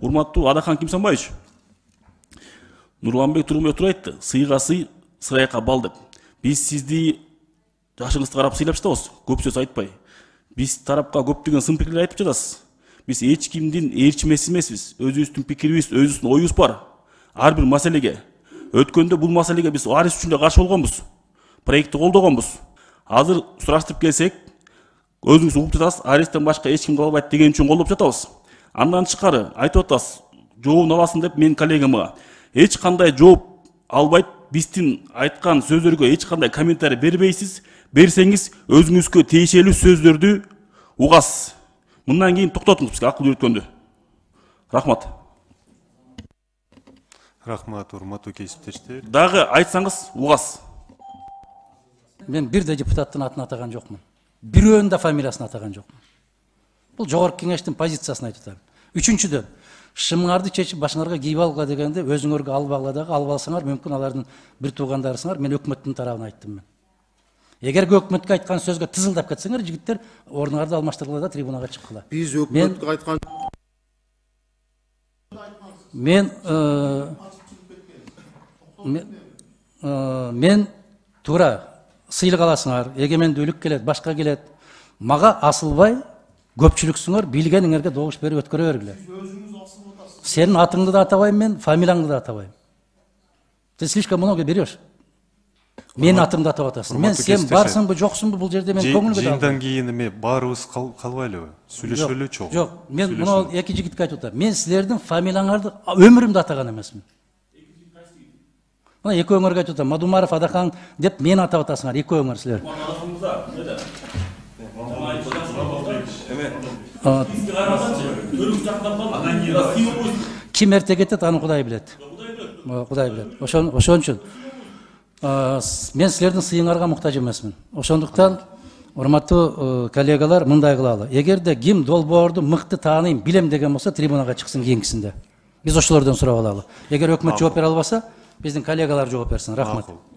Урматтуу Адахан Кимсанбаевич, Нурланбек Тургунбек айтты, сыйга сый, сырайка бал деп. Биз сизди жашыңызды карап сыйлап жатабыз, көп сөз айтпай. Биз тарапка көптөгөн сын пикирлер айтып жатасыз. Биз эч кимдин ээрчимеси эмеспиз. Өзүбүздүн пикирибиз, өзүбүздүн оюбуз бар. Ар бир маселеге. Өткөндө бул маселеге биз арыз үчүн каршы болгонбуз. Проектти колдогонбуз. Азыр сураштырып келсек, өзүңүз угуп жатасыз, арестен башка эч ким кала албайт деген үчүн колдоп жатабыз. Андан тышкары айтып атасыз, жообун аласың деп мен коллегама эч кандай жооп албайт, биздин айткан сөздөргө эч кандай комментарий бербейсиз. Берсеңиз өзүңүзгө тиешелүү сөздөрдү угасыз. Мындан кийин токтотуңуз бизге акыл үйрөткөндү. Рахмат. Рахмат, урматтуу кесиптештер. Дагы айтсаңыз угасыз. Мен бир да депутаттын атын атаган жокмун. Бирөөнүн да фамилиясын атаган жокмун. Бул жогорку кеңештин позициясын айтып атам. Үчүнчүдөн, шымыңарды чечип башыңарга кийип алга дегенде өзүңөргө албагыла дагы алып алсаңар, мүмкүн алардын бир туугандарысыңар, мен өкмөттүн тарабын айттым мен. Эгерге өкмөткө айткан сөзгө тызылдап кетсеңер, жигиттер ордуңарды алмаштыргыла да трибунага чыккыла. Биз өкмөткө айткан мен туура сыйлык аласыңар, эгемендүүлүк келет, башка келет. Мага асылбай көпчүлүксүңөр, билгениңерге добуш берип өткөрө бергиле. Сенин атыңды да атабайм мен, фамилияңды да атабайм. Ты слишком много берешь. Мен атымды атап атасың. Мен сен барсыңбы, жоксуңбу, бул жерде мен көңүлгө да. Жыйындан кийин эме баарыбыз калбайлыбы? Сүйлөшөлү чогуу. Жок, мен муну эки жигитке айтып атам. Мен силердин фамилияңарды өмүрүмдө атаган эмесмин. Мына экөөңөргө айтып атам. Мадумаров Адахан деп мен атап атасыңар, экөөңөр силер. Ким эрте кетет, аны Кудай билет. Кудай билет. Ошон үчүн мен силердин сыйыңарга муктаж эмесмин. Ошондуктан урматтуу коллегалар, мындай кылалы. Эгерде ким долбоорду мыкты тааныйм, билем деген болсо, трибунага чыксын кийинкисинде. Биз ошолордон сурап алалы. Эгер өкмөт жооп бере албаса, биздин коллегалар жооп берсин. Рахмат.